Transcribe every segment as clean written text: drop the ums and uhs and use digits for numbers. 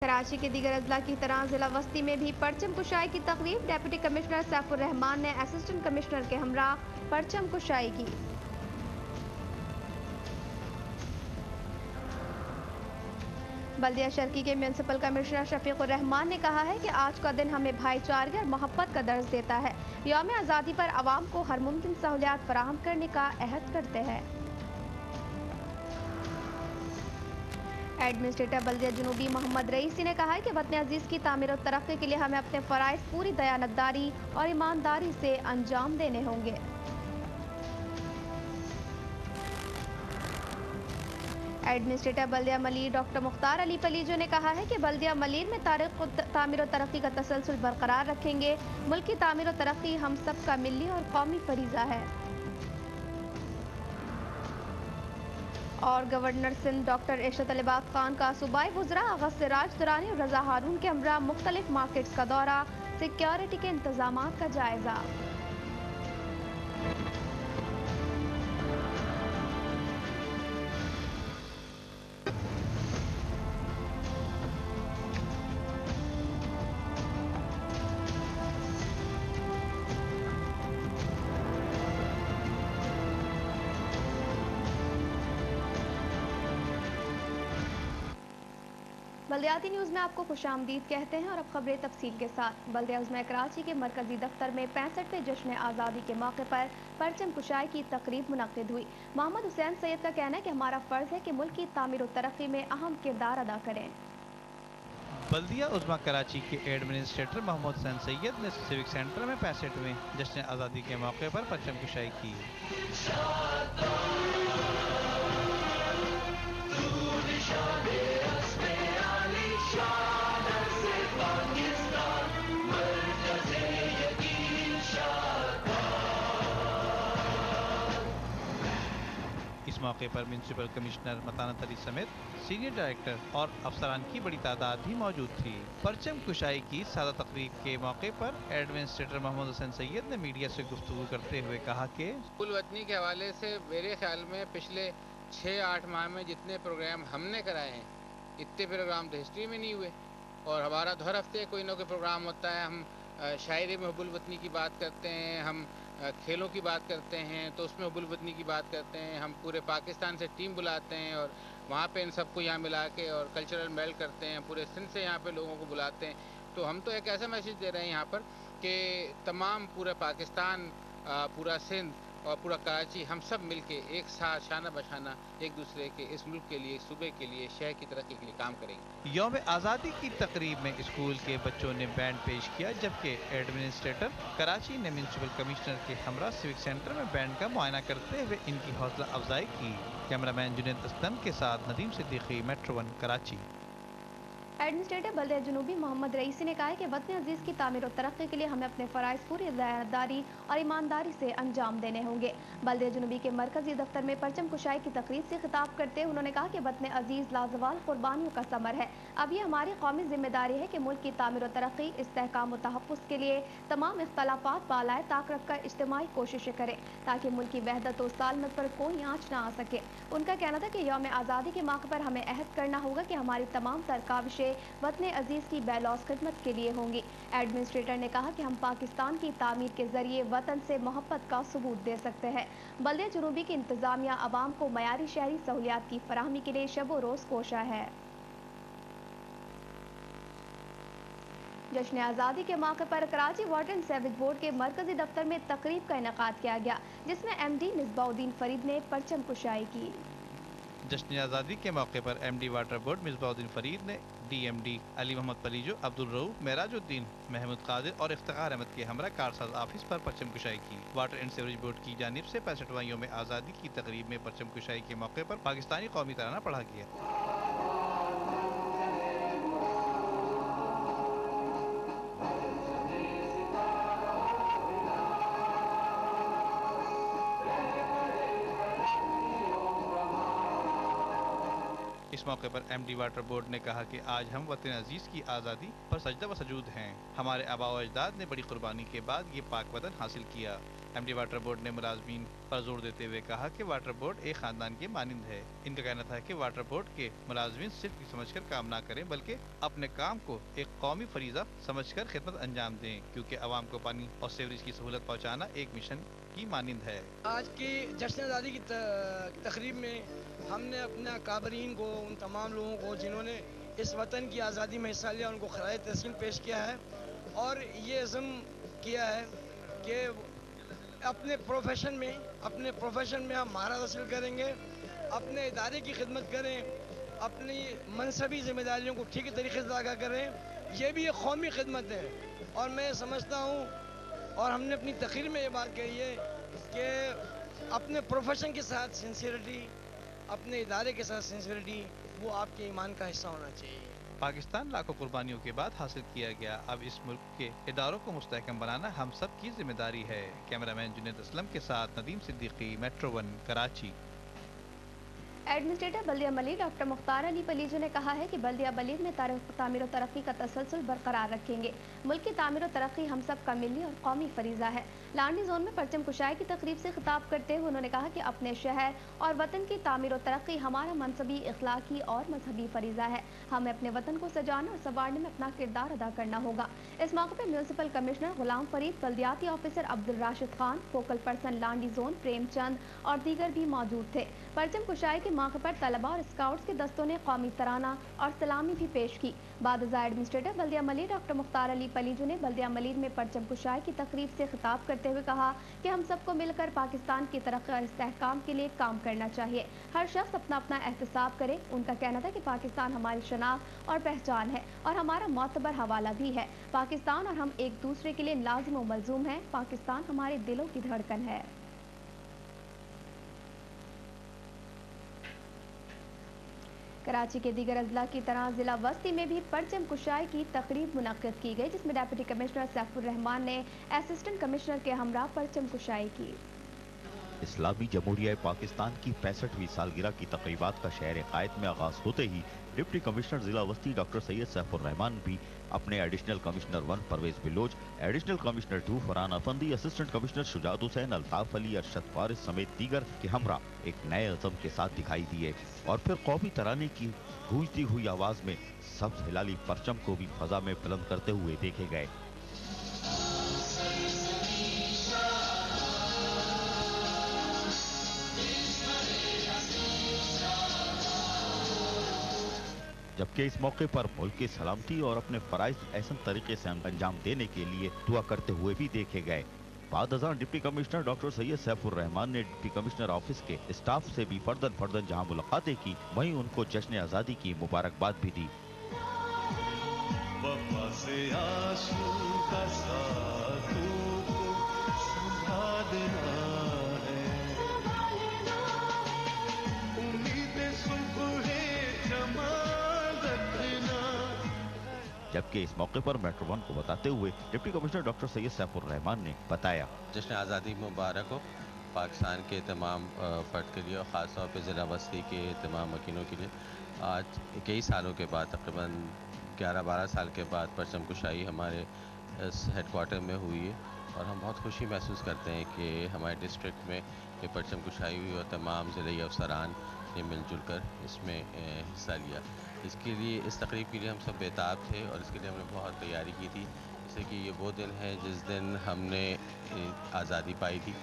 कराची के दीगर अजला की तरह जिला वस्ती में भी परचम कुशाई की तकरीब। डेप्यूटी कमिश्नर सैफुर रहमान ने असिस्टेंट कमिश्नर के हमरा परचम कुशाई की। बल्दिया शर्की के म्यूनसिपल कमिश्नर शफीकुर रहमान ने कहा है कि आज का दिन हमें भाईचारे और मोहब्बत का दर्ज देता है। यौम आज़ादी पर आवाम को हर मुमकिन सहूलियात फराहम करने का अहद करते हैं। एडमिनिस्ट्रेटर बल्दिया जनूबी मोहम्मद रईसी ने कहा है कि वतन अजीज की तामीर और तरक्की के लिए हमें अपने फ़राइज़ पूरी दयानतदारी और ईमानदारी से अंजाम देने होंगे। एडमिनिस्ट्रेटर बल्दिया मलीर डॉक्टर मुख्तार अली पलीजो ने कहा है कि बल्दिया मलीर में तामीर और तरक्की का तसलसल बरकरार रखेंगे। मुल्क की तामीर और तरक्की हम सब का मिली और कौमी फरीज़ा है। और गवर्नर सिंध डॉक्टर इशरत अलीबाफ खान का सूबाई वुज़रा आगा सिराज दुरानी और रजा हारून के हमरा मुख्तलिफ मार्केट्स का दौरा, सिक्योरिटी के इंतजामात का जायजा। बल्दियाती न्यूज़ में आपको खुशामदीद कहते हैं और अब खबरें तफसील के साथ। बल्दिया उज़्मा कराची के मरकजी दफ्तर में 65वें जश्न आज़ादी के मौके पर परचम कुशाई की तकरीब मुनक्किद हुई। मोहम्मद हुसैन सैयद का कहना है कि हमारा फ़र्ज़ है कि मुल्क की तामीर और तरक्की में अहम किरदार अदा करें। बल्दिया उज़्मा कराची के एडमिनिस्ट्रेटर मोहम्मद हुसैन सैयद ने सिविक सेंटर में 65वें जश्न आज़ादी के मौके पर परचम कुशाई की। इस मौके पर म्यूनसिपल कमिश्नर मतानत अली समेत सीनियर डायरेक्टर और अफसरान की बड़ी तादाद भी मौजूद थी। परचम कुशाई की सादा तकरीब के मौके पर एडमिनिस्ट्रेटर मोहम्मद हुसैन सैयद ने मीडिया से गुफ्तगू करते हुए कहा कि कुल वतनी के हवाले से मेरे ख्याल में पिछले 6-8 माह में जितने प्रोग्राम हमने कराए हैं, इतने प्रोग्राम तो हिस्ट्री में नहीं हुए। और हमारा हर हफ्ते कोई ना कोई प्रोग्राम होता है। हम शायरी में हुब्बुल वतनी की बात करते हैं, हम खेलों की बात करते हैं तो उसमें हुब्बुल वतनी की बात करते हैं, हम पूरे पाकिस्तान से टीम बुलाते हैं और वहाँ पे इन सबको यहाँ मिला के और कल्चरल मेल्ट करते हैं, पूरे सिंध से यहाँ पे लोगों को बुलाते हैं। तो हम तो एक ऐसा मैसेज दे रहे हैं यहाँ पर कि तमाम पूरा पाकिस्तान, पूरा सिंध और पूरा कराची, हम सब मिलके एक साथ शाना बशाना एक दूसरे के इस मुल्क के लिए, सूबे के लिए, शहर की तरक्की के लिए काम करेंगे। यौम आज़ादी की तकरीब में स्कूल के बच्चों ने बैंड पेश किया, जबकि एडमिनिस्ट्रेटर कराची ने म्यूनसिपल कमिश्नर के हमरा सिविक सेंटर में बैंड का मुआयना करते हुए इनकी हौसला अफजाई की। कैमरामैन जुनैद असलम के साथ नदीम सिद्दीकी, मेट्रो 1 कराची। एडमिनिस्ट्रेटर बल्दिया जनूबी मोहम्मद रईसी ने कहा है कि वतन अजीज़ की तामीर और तरक्की के लिए हमें अपने फ़राइज़ पूरी दयानतदारी और ईमानदारी से अंजाम देने होंगे। बल्दिया जनूबी के मरकजी दफ्तर में परचम कुशाई की तकरीब से खिताब करते हुए उन्होंने कहा कि वतन अजीज़ लाजवाल कुर्बानियों का समर है। अब ये हमारी कौमी जिम्मेदारी है कि मुल्क की तामीर और तरक्की, इस्तेहकाम और तहफ़्फ़ुज़ के लिए तमाम इख्तलाफात बालाए ताक रख कर इज्तिमाई कोशिशें करें ताकि मुल्क की वहदत और सालमत पर कोई आँच ना आ सके। उनका कहना था कि यौम आज़ादी के मौके पर हमें अहद करना होगा कि हमारी तमाम तर काविशें वतन अजीज़ की बेलौस खिदमत के लिए होंगी। एडमिनिस्ट्रेटर ने कहा कि हम पाकिस्तान की तामीर के जरिए वतन से मोहब्बत का सबूत दे सकते हैं। बल्दिया जनूबी की इंतजामिया आवाम को मयारी शहरी सहूलियात की फराहमी के लिए शब व रोज़ कोशा है। जश्न आज़ादी के मौके पर Karachi water and sewage board के मरकजी दफ्तर में तकरीब का इनेकाद किया गया, जिसमें MD मिसबाउद्दीन फरीद ने परचम कुशाई की। जश्न आज़ादी के मौके पर MD water board Misbauddin Farid ने DMD अली मोहम्मद पलीजो, अब्दुल रऊफ, मेराजुद्दीन, महमूद कादिर और इफ्तिखार अहमद के हमरा कारसाज ऑफिस पर परचम कुशाई की। वाटर एंड सीवरेज बोर्ड की जानिब से 65वां यौम आज़ादी की तकरीब में परचम कुशाई के मौके पर पाकिस्तानी कौमी तराना पढ़ा गया। इस मौके पर MD वाटर बोर्ड ने कहा कि आज हम वतन अजीज़ की आज़ादी पर सजदा व सजूद हैं। हमारे आबा व अजदाद ने बड़ी कुर्बानी के बाद ये पाक वतन हासिल किया। MD वाटर बोर्ड ने मुलाजमीन पर जोर देते हुए कहा कि वाटर बोर्ड एक खानदान के मानिंद है। इनका कहना था कि वाटर बोर्ड के मुलाजमीन सिर्फ ये समझकर काम ना करें बल्कि अपने काम को एक कौमी फरीजा समझकर खिदमत अंजाम दें, क्योंकि आवाम को पानी और सीवरेज की सहूलत पहुँचाना एक मिशन की मानिंद है। आज की जश्न आज़ादी की तकरीब में हमने अपने काबरीन को, उन तमाम लोगों को जिन्होंने इस वतन की आज़ादी में हिस्सा लिया, उनको खराज तहसीन पेश किया है और ये अज़म किया है कि अपने प्रोफेशन में हम महारत हासिल करेंगे, अपने इदारे की खिदमत करें, अपनी मनसबी जिम्मेदारियों को ठीक तरीके से अदा करें। ये भी एक कौमी खिदमत है और मैं समझता हूँ और हमने अपनी तकरीर में ये बात कही है कि अपने प्रोफेशन के साथ सिंसियरिटी, अपने इदारे के साथ सिंसियरिटी, वो आपके ईमान का हिस्सा होना चाहिए। पाकिस्तान लाखों कुर्बानियों के बाद हासिल किया गया, अब इस मुल्क के इदारों को मुस्तहकम बनाना हम सब की जिम्मेदारी है। कैमरामैन जुनेद असलम के साथ नदीम सिद्दीकी, मेट्रो 1 कराची। एडमिनिस्ट्रेटर बल्दिया मलिक डॉक्टर मुख्तार अली पलीजू ने कहा है कि बल्दिया मलिक में तामीर और तरक्की का तसलसल बरकरार रखेंगे। मुल्क की तामीर और तरक्की हम सब का मिली और कौमी फरीजा है। लांडी जोन में परचम कुशाई की तकरीब से खिताब करते हुए उन्होंने कहा कि अपने शहर और वतन की तामीर और तरक्की हमारा मनसबी, इखलाकी और मजहबी फरीजा है। हमें अपने वतन को सजाने और संवारने में अपना किरदार अदा करना होगा। इस मौके पर म्यूनसिपल कमिश्नर गुलाम फरीद, बल्दियाती officer Abdul Rashid Khan, focal person Landhi zone Premchand और दीगर भी मौजूद थे। परचम कुशाई के मौके पर तलबा और स्काउट्स के दस्तों ने कौमी तराना और सलामी भी पेश की। बादजा एडमिनिस्ट्रेटर बल्दिया मलिक डॉक्टर मुख्तार अली पलीजू ने बल्दिया मलिक में परचम कुशाई की तकरीब से खिताब करते हुए कहा कि हम सबको मिलकर पाकिस्तान की तरक्की और इस्तेहकाम के लिए काम करना चाहिए। हर शख्स अपना अपना एहतसाब करे। उनका कहना था कि पाकिस्तान हमारी शनाख्त और पहचान है और हमारा मोतबर हवाला भी है। पाकिस्तान और हम एक दूसरे के लिए लाजिम व मलजूम हैं। पाकिस्तान हमारे दिलों की धड़कन है। कराची के दीगर अजला की तरह जिला वस्ती में भी परचम कुशाई की तकरीब मुनक्किद की गई, जिसमें डिप्टी कमिश्नर सैफुर रहमान ने असिस्टेंट कमिश्नर के हमरा परचम कुशाई की। इस्लामी जमहूरिया पाकिस्तान की 65वीं सालगिरह की तकरीबात का शहर कायद में आगाज होते ही डिप्टी कमिश्नर जिला वस्ती डॉक्टर सैयद सैफुर रहमान भी अपने additional commissioner 1 Pervez Baloch, additional commissioner 2 Farhan Afandi, assistant commissioner Shujaat Hussain, Altaf Ali, Arshad Faris समेत दीगर के हमरा एक नए अज़म के साथ दिखाई दिए और फिर कौमी तराने की गूंजती हुई आवाज में सब्ज हिलाली परचम को भी फजा में बुलंद करते हुए देखे गए। जबकि इस मौके पर मुल्क की सलामती और अपने फराइज ऐसा तरीके से अंजाम देने के लिए दुआ करते हुए भी देखे गए। बाद अज़ान deputy commissioner doctor Syed Saifur Rahman ने डिप्टी कमिश्नर ऑफिस के स्टाफ से भी फर्दन जहां मुलाकातें की, वहीं उनको जश्न आज़ादी की मुबारकबाद भी दी। जबकि इस मौके पर मेट्रो 1 को बताते हुए deputy commissioner doctor Syed Saifur Rahman ने बताया, जश्न आज़ादी मुबारक हो पाकिस्तान के तमाम फ़र्द के लिए और ख़ास तौर पर ज़िला बस्ती के तमाम मकीनों के लिए। आज कई सालों के बाद, तकरीबन 11-12 साल के बाद परचम कुशाई हमारे हेडक्वार्टर में हुई है और हम बहुत खुशी महसूस करते हैं कि हमारे डिस्ट्रिक्ट में ये परचम कुशाई हुई और तमाम ज़िले अफसरान ने मिलजुल कर इसमें हिस्सा लिया। इसके लिए, इस तकरीब के लिए हम सब बेताब थे और इसके लिए हमने बहुत तैयारी की थी, जैसे कि ये वो दिन है जिस दिन हमने आज़ादी पाई थी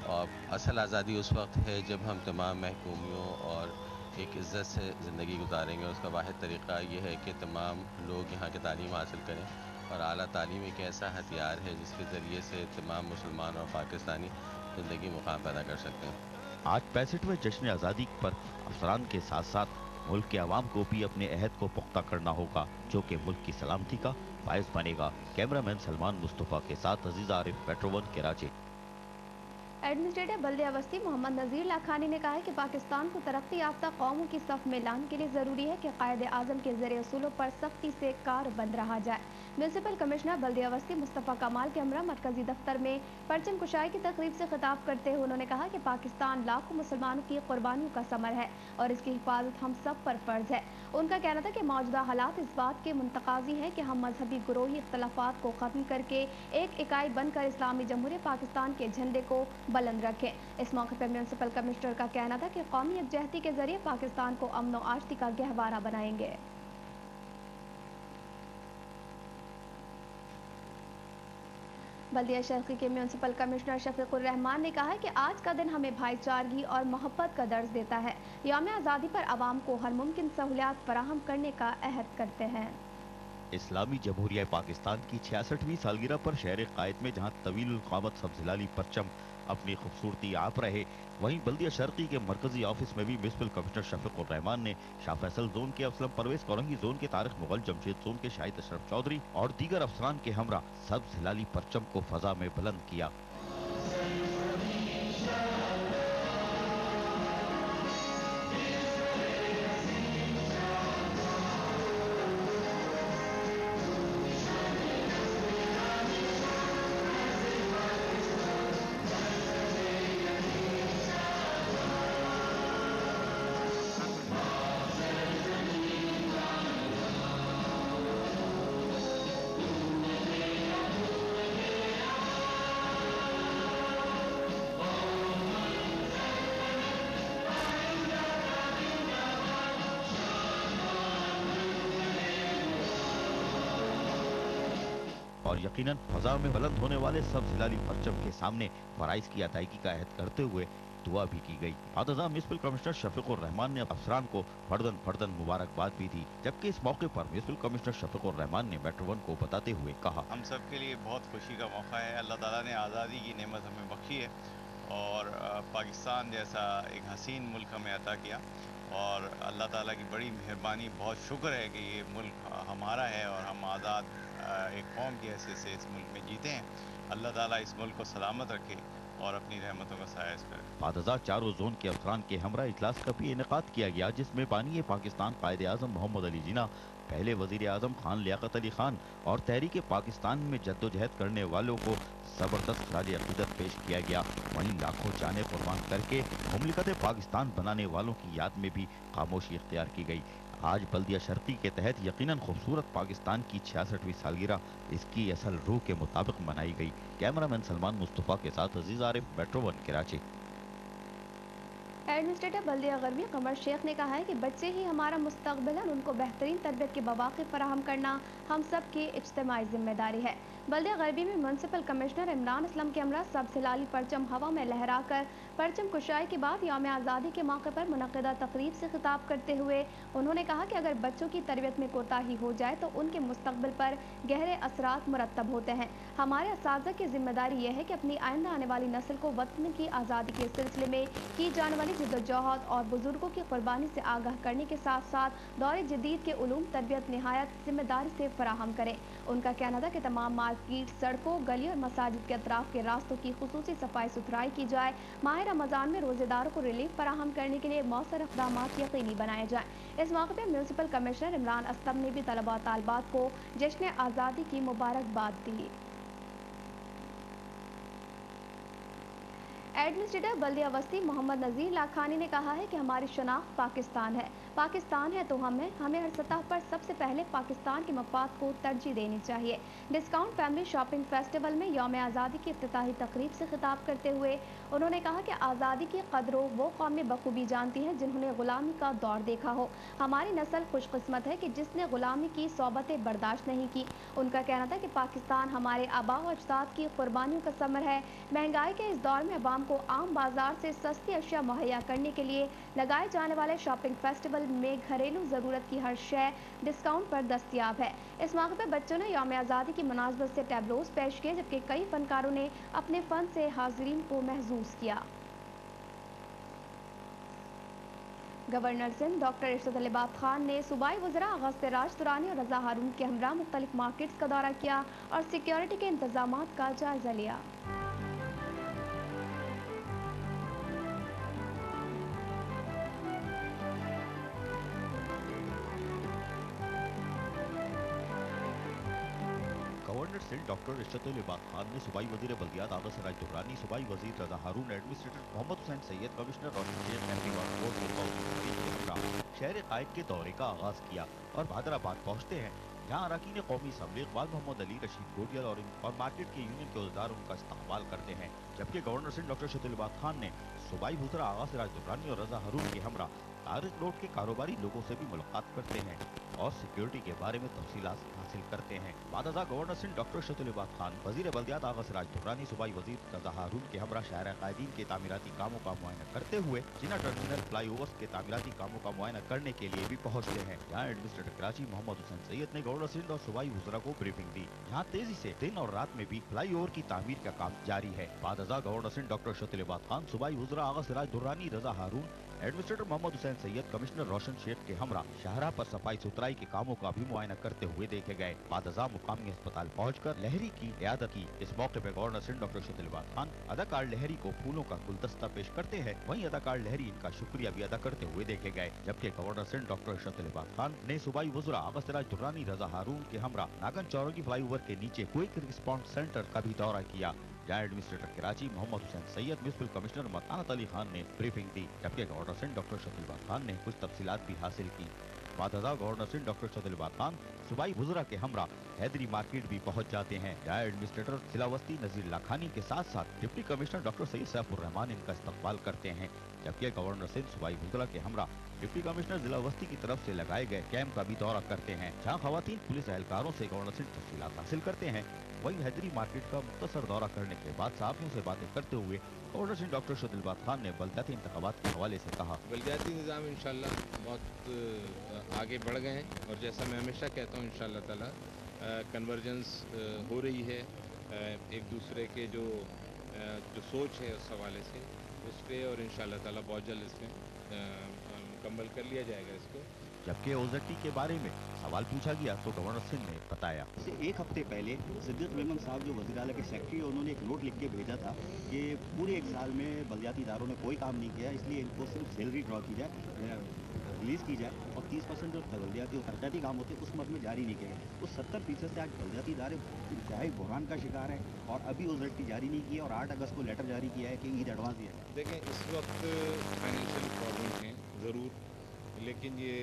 और असल आज़ादी उस वक्त है जब हम तमाम महकूमियों और एक इज़्ज़त से ज़िंदगी गुजारेंगे। और उसका वाहिद तरीक़ा ये है कि तमाम लोग यहाँ की तालीम हासिल करें और आला तालीम एक ऐसा हथियार है जिसके ज़रिए से तमाम मुसलमान और पाकिस्तानी ज़िंदगी मुकाम पैदा कर सकते हैं। आज 65वें जश्न आज़ादी पर अफसरान के साथ साथ मुल्क के अवाम को भी अपने अहद को पुख्ता करना होगा, जो कि मुल्क की सलामती का बायस बनेगा। कैमरामैन सलमान मुस्तफ़ा के साथ अजीज आरिफ, मेट्रो 1 कराची। एडमिनिस्ट्रेटिव बल्दिया वस्ती मोहम्मद नज़ीर लाखानी ने कहा है कि पाकिस्तान को तरक्की याफ्ता कौमों की सफ में लाने के लिए ज़रूरी है कि कायदे आज़म के ज़रिए असूलों पर सख्ती से कारबंद रहा जाए। म्यूनसिपल कमिश्नर बल्दिया वस्ती मुस्तफ़ा कमाल के हमरा मरकजी दफ्तर में परचम कुशाई की तकरीब से खिताब करते हुए उन्होंने कहा कि पाकिस्तान लाखों मुसलमानों की कुर्बानियों का समर है और इसकी हिफाजत हम सब पर फर्ज है। उनका कहना था कि मौजूदा हालात इस बात के मुंतकाजी हैं कि हम मजहबी ग्रोही इख्तलाफात को ख़त्म करके एक इकाई बनकर इस्लामी जमहूरियत पाकिस्तान के झंडे को बुलंद रखें। इस मौके पर म्यूनसिपल कमिश्नर का कहना था कि कौमी यकजहती के जरिए पाकिस्तान को अमन और आश्ती का गहवारा बनाएंगे। बल्दिया शर्की के म्यूनसिपल कमिश्नर शफीकुर रहमान ने कहा है कि आज का दिन हमें भाईचारगी और मोहब्बत का दर्ज देता है। यौम आज़ादी पर आवाम को हर मुमकिन सहूलियात फराहम करने का अहद करते हैं। इस्लामी जमहूरिया पाकिस्तान की 66वीं सालगिरह पर शहर कायद में जहां तवील क़ामत सबज़िलाली परचम अपनी खूबसूरती आप रहे, वहीं बल्दिया शर्की के मरकजी ऑफिस में भी म्यूनसिपल कमिश्नर शफीकुर रहमान ने शाह फैसल जोन के असलम परवेज, कोरंगी जोन के तारिक मुगल, जमशेद जोन के शाहिद अशरफ चौधरी और दीगर अफसरान के हमरा सबज़िलाली परचम को फजा में बुलंद किया। और यकीनन फजा में बुलंद होने वाले सब जिलाली परचम के सामने फराइज की अदायगी का अहद करते हुए दुआ भी की गई। आदजा म्यूनसिपल कमिश्नर शफीकुर रहमान ने अफसरान को फर्दन मुबारकबाद भी दी, जबकि इस मौके पर म्यूनसिपल कमिश्नर शफीकुर रहमान ने मेट्रो वन को बताते हुए कहा, हम सब के लिए बहुत खुशी का मौका है। अल्लाह ताला ने आज़ादी की नेमत हमें बख्शी है और पाकिस्तान जैसा एक हसीन मुल्क हमें अता किया और अल्लाह ताला की बड़ी मेहरबानी, बहुत शुक्र है कि ये मुल्क हमारा है और हम आज़ाद एक कौम की हैसियत से इस मुल्क में जीते हैं। अल्लाह ताला इस मुल्क को सलामत रखे और अपनी रहमतों का साया करे। बादजा चारों जोन के अफसरान के हमरा इजलास का भी इनेकाद किया गया, जिसमें बानी पाकिस्तान कायदे आज़म मोहम्मद अली जिन्ना, पहले वजीर आज़म खान लियाकत अली खान और तहरीक पाकिस्तान में जद्दोजहद करने वालों को ज़बरदस्त खराज अक़ीदत पेश किया गया। वहीं लाखों जाने कुर्बान करके मुमलिकत पाकिस्तान बनाने वालों की याद में भी खामोशी इख्तियार की गई। आज बल्दिया शर्की के तहत यकीनन खूबसूरत पाकिस्तान की 66वीं सालगिरह इसकी असल रूह के मुताबिक मनाई गई। कैमरामैन सलमान मुस्तफ़ा के साथ Aziz Arif, metro one, Karachi. Administrator बल्दिया गरबी कमर शेख ने कहा है कि बच्चे ही हमारा मुस्तकबिल है, उनको बेहतरीन तरबियत के मौक़े फराहम करना हम सब की इज्तिमाई जिम्मेदारी है। बल्दिया गरबी में म्यूनसिपल कमिश्नर इमरान असलम के हमरा सबज़िलाली परचम हवा में लहराकर परचम कुशाई के बाद यौम आज़ादी के मौके पर मुनक़िदा तकरीब से खिताब करते हुए उन्होंने कहा कि अगर बच्चों की तरबियत में कोताही हो जाए तो उनके मुस्तकबिल पर गहरे असरात मुरतब होते हैं। हमारे असातिज़ा की जिम्मेदारी यह है कि अपनी आइंदा आने वाली नस्ल को वतन की आज़ादी के सिलसिले में की जाने वाली जद्दोजहद और बुजुर्गों की कुर्बानी से आगाह करने के साथ साथ दौर जदीद के उलूम तरबियत निहायत जिम्मेदारी से फराहम करें। उनका कहना था कि तमाम मार्केट, सड़कों, गली और मसाजिद के अतराफ के रास्तों की खुसूसी सफाई सुथराई की जाए। माह रमज़ान में रोजेदारों को रिलीफ फराहम करने के लिए मौसर इक़दामात यकीनी बनाए जाए। इस मौके पर म्यूनसिपल कमिश्नर इमरान असलम ने भी तलबा तालबात को जश्न आज़ादी की मुबारकबाद दी। एडमिनिस्ट्रेटर बल्दिया वस्ती मोहम्मद नज़ीर लाखानी ने कहा है कि हमारी शनाख्त पाकिस्तान है, पाकिस्तान है तो हमें हर सतह पर सबसे पहले पाकिस्तान के मफाद को तरजीह देनी चाहिए। डिस्काउंट फैमिली शॉपिंग फेस्टिवल में यौम आज़ादी की इफ्तिताही तकरीब से खिताब करते हुए उन्होंने कहा कि आज़ादी की कदरों वो कौमें बखूबी जानती हैं जिन्होंने गुलामी का दौर देखा हो। हमारी नस्ल खुशकिस्मत है कि जिसने गुलामी की सोबतें बर्दाश्त नहीं की। उनका कहना था कि पाकिस्तान हमारे आबा व अजदाद की कुर्बानियों का समर है। महंगाई के इस दौर में अवाम को आम बाजार से सस्ती अशिया मुहैया करने के लिए लगाए जाने वाले शॉपिंग फेस्टिवल में घरेलू ज़रूरत की हर शय डिस्काउंट पर दस्तयाब है। इस मौके पर बच्चों ने यौम आज़ादी की मुनासबत से टैबलोज पेश किए, जबकि कई फनकारों ने अपने फन से हाज़रीन को महसूस किया। गवर्नर सिंध डॉक्टर इरशद लिबाफ खान ने सूबाई वज़रा अगस्त राज दुरानी और रज़ा हारून के हमरा मुख्तलिफ मार्केट्स का दौरा किया और सिक्योरिटी के इंतजामात का जायजा लिया। कमिश्नर सिंध डॉक्टर इशरतुल इबाद खान ने सूबाई वजीर बल्दियात आगा सिराज दुर्रानी, सूबाई वजीर रजा हारून, एडमिनिस्ट्रेटर मोहम्मद हुसैन सैयद, कमिश्नर रोशन शेख, एमडी वाटर शहर कायद के दौरे का आगाज किया और बहादराबाद पहुँचते हैं, जहाँ अरकान कौमी असम्बली इकबाल मोहम्मद अली, रशीद गोडियल और मार्केट के यूनियन के अहदेदार उनका इस्तकबाल करते हैं। जबकि गवर्नर सिंध डॉक्टर इशरतुल इबाद खान ने सूबाई वज़रा आगा सिराज दुर्रानी और रजा हारून के हमरा तारिक रोड के कारोबारी लोगों से भी मुलाकात करते हैं और सिक्योरिटी के बारे में तफसीलात हासिल करते हैं। बाद गवर्नर सिंध डॉक्टर इशरतुल इबाद खान, वजीर बल्दियात आगा सिराज दुर्रानी, सूबाई वजीर रजा हारून के हमरा शहर कायदीन के तामीराती कामों का मुआयना करते हुए जिना टर्मिनल फ्लाई ओवर्स के तामीराती कामों का मुआयना करने के लिए भी पहुँचते हैं, जहाँ एडमिनिस्ट्रेटर कराची मोहम्मद हुसैन सैयद ने गवर्नर सिंध और सूबाई वज़रा को ब्रीफिंग दी, जहाँ तेजी से दिन और रात में भी फ्लाई ओवर की तामीर का काम जारी है। बाद गवर्नर सिंध डॉक्टर इशरतुल इबाद खान, सूबाई वज़रा आगा सिराज दुर्रानी, रजा हारून, एडमिनिस्ट्रेटर मोहम्मद हुसैन सैयद, कमिश्नर रोशन शेख के हमरा शाहरा पर सफाई सुथराई के कामों का भी मुआयना करते हुए देखे गए। बाद मुकामी अस्पताल पहुंचकर लहरी की इयादत की। इस मौके पर गवर्नर सिंध डॉक्टर इशरतुल इबाद खान अदाकार लहरी को फूलों का गुलदस्ता पेश करते हैं, वहीं अदाकार लहरी इनका शुक्रिया भी अदा करते हुए देखे गए। जबकि गवर्नर सिंध डॉक्टर इशरतुल इबाद खान ने सूबाई वज़रा आगा सिराज दुर्रानी, रजा हारून के हमरा नागन चौरंगी फ्लाई ओवर के नीचे क्विक रिस्पॉन्स सेंटर का भी दौरा किया, जहाँ administrator Karachi Mohammad Hussain Syed, municipal commissioner Matanat Ali Khan ने ब्रीफिंग दी। जबकि गवर्नर सिंध डॉक्टर इशरतुल इबाद खान ने कुछ तफसीलात भी हासिल की। बाद गवर्नर सिंध डॉक्टर इशरतुल इबाद खान सूबाई वज़रा के हमरा हैदरी मार्केट भी पहुंच जाते हैं, जहाँ एडमिनिस्ट्रेटर जिलावस्ती नजीर लाखानी के साथ साथ deputy commissioner doctor Syed Saifur Rahman इनका इस्तकबाल करते हैं। जबकि गवर्नर सिंध सूबाई वज़रा के हमरा डिप्टी कमिश्नर जिलावस्ती की तरफ से लगाए गए कैंप का भी दौरा करते हैं, जहाँ खवातीन पुलिस एहलकारों से गवर्नर सिंध तफसीलात हासिल करते हैं। वहीं हैदरी मार्केट का मुख्तसर दौरा करने के बाद सहाफ़ियों से बातें करते हुए गवर्नर सिंध डॉक्टर इशरतुल इबाद खान ने बल्दियाती इंतखाबात के हवाले से कहा, बल्दियाती निज़ाम इंशाल्लाह बहुत आगे बढ़ गए हैं और जैसा मैं हमेशा कहता हूँ इंशाल्लाह ताला कन्वर्जेंस हो रही है एक दूसरे के जो सोच है उस हवाले से उस पर, और इंशाल्लाह ताला बहुत जल्द इसमें मुकम्मल कर लिया जाएगा इसको। जबकि ओजेटी के बारे में सवाल पूछा गया तो गवर्नर सिंह ने बताया, एक हफ्ते पहले सिद्दीक बेगम साहब जो वज़ीर आला के सेक्रेटरी, उन्होंने एक नोट लिख के भेजा था कि पूरे एक साल में बल्दियाती इदारों ने कोई काम नहीं किया, इसलिए इनको सिर्फ सैलरी ड्रॉ की जाए, रिलीज़ की जाए और 30% जो बल्दियाती और तरक्याती काम होते हैं उस मद में जारी नहीं किए गए। उस 70% से आज बल्दियाती इदारे इंतहाई बहरान का शिकार है और अभी ओजेटी जारी नहीं किया और 8 अगस्त को लेटर जारी किया है कि ईद एडवांस दिया है। देखें इस वक्त फाइनेंशियल प्रॉब्लम है ज़रूर, लेकिन ये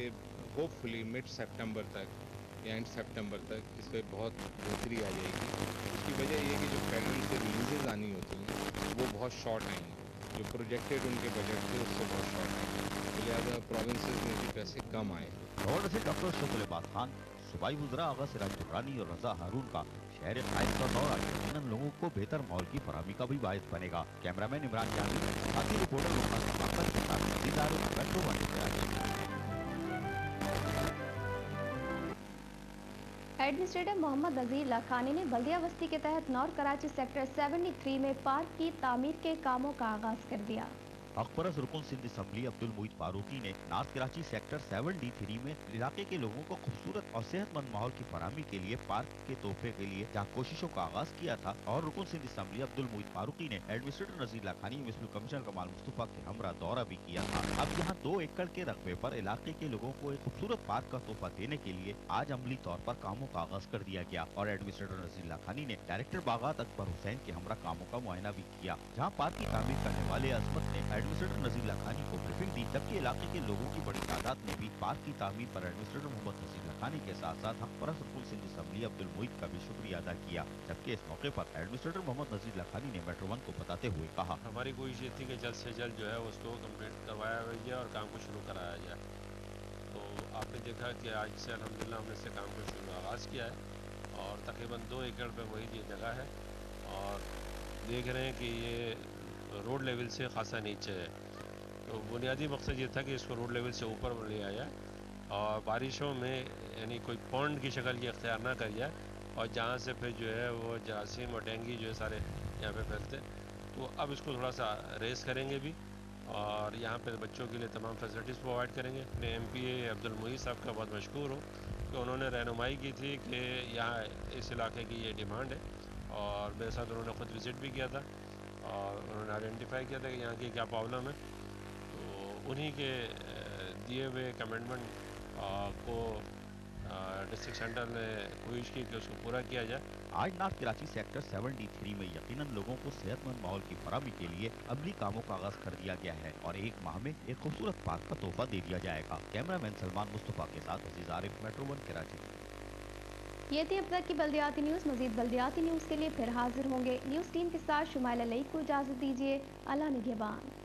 होपफुली मिड सितंबर तक या एंड सितंबर तक इस पर बहुत बेहतरी आ जाएगी। इसकी वजह ये है कि जो फेडरल से रिलीजेज आनी होती हैं वो बहुत शॉर्ट आई हैं, जो प्रोजेक्टेड उनके बजट थे उससे बहुत शॉर्ट आई हैं, तो लिहाजा प्रोविंसेस में भी पैसे कम आए। गवर्नर सिंध डॉक्टर इशरतुल इबाद खान, सूबाई वज़रा आगा सिराज दुर्रानी और रजा हारून का शहर कायद का दौरा यकीनन लोगों को बेहतर माहौल की फराहमी का भी बायस बनेगा। कैमरामैन इमरान जानी, साथी रिपोर्टर लोकनाथ समाकर के साथ दीदार metro one Karachi. Administrator Mohammad Nazir Lakhani ने बल्दिया बस्ती के तहत नॉर्थ कराची सेक्टर 73 में पार्क की तामीर के कामों का आगाज कर दिया। अखबरस रुकन सिंध असम्बली अब्दुल मुईद फारूकी ने नॉर्थ कराची सेक्टर 7D3 में इलाके के लोगों को खूबसूरत और सेहतमंद माहौल की फराहमी के लिए पार्क के तोहफे के लिए जहाँ कोशिशों का आगाज किया था, और रुकन सिंध असम्बली अब्दुल मुईद फारूकी ने एडमिनिस्ट्रेटर नज़ीर लाखानी, म्युनिसिपल कमिश्नर कमाल मुस्तफा के हमरा दौरा भी किया था। अब यहाँ 2 एकड़ के रकबे पर इलाके के लोगों को एक खूबसूरत पार्क का तोहफा देने के लिए आज अमली तौर पर कामों का आगाज कर दिया गया और एडमिनिस्ट्रेटर नज़ीर लाखानी ने डायरेक्टर बागात अकबर हुसैन के हमरा कामों का मुआयना भी किया, जहाँ पार्क की तामीर करने वाले अजमत ने एडमिनिस्ट्रेटर नज़ीर लाखानी को ब्रीफिंग दी। जबकि इलाके के लोगों की बड़ी तादाद ने भी पार्क की तामीर पर एडमिनिस्ट्रेटर मोहम्मद नज़ीर लाखानी के साथ साथ हक़परस्त रुकन सिंध असम्बली अब्दुल मुईद का भी शुक्रिया अदा किया। जबकि इस मौके पर एडमिनिस्ट्रेटर मोहम्मद नज़ीर लाखानी ने मेट्रो वन को बताते हुए कहा, हमारी कोशिश ये थी कि जल्द से जल्द जो है उसको कम्प्लीट करवाया जाए और काम को शुरू कराया जाए। तो आपने देखा कि आज से अल्हम्दुलिल्लाह हमने इससे काम को शुरू आगाज़ किया है और तकरीबन 2 एकड़ पर वही ये जगह है और देख रहे हैं कि ये रोड लेवल से खासा नीचे है। तो बुनियादी मकसद ये था कि इसको रोड लेवल से ऊपर ले आया और बारिशों में यानी कोई पॉन्ड की शक्ल ये अख्तियार ना कर जाए और जहाँ से फिर जो है वो जरासीम और डेंगू जो है सारे यहाँ पे फैलते। तो अब इसको थोड़ा सा रेस करेंगे भी और यहाँ पे बच्चों के लिए तमाम फैसिलिटीज़ प्रोवाइड करेंगे। अपने MPA अब्दुल मुईद साहब का बहुत मशकूर हो कि उन्होंने रहनुमाई की थी कि यहाँ इस इलाके की ये डिमांड है और मेरे साथ उन्होंने ख़ुद विज़िट भी किया था और उन्होंने आइडेंटिफाई किया था कि यहाँ की क्या प्रॉब्लम है। तो उन्हीं के दिए हुए कमेंटमेंट को डिस्ट्रिक्ट सेंटर ने कोशिश की कि उसको पूरा किया जाए। आज नॉर्थ कराची सेक्टर 73 में यकीनन लोगों को सेहतमंद माहौल की फराहमी के लिए अमली कामों का आगाज कर दिया गया है और एक माह में एक खूबसूरत पार्क का तोहफा दे दिया जाएगा। कैमरामैन सलमान मुस्तफा के साथ अजीज आरिफ, मेट्रो 1 कराची। ये थी अब तक की बल्दियाती न्यूज़। मजीद बल्दियाती न्यूज़ के लिए फिर हाजिर होंगे। न्यूज़ टीम के साथ शुमाइला लई को इजाज़त दीजिए। अल्लाह निगहबान।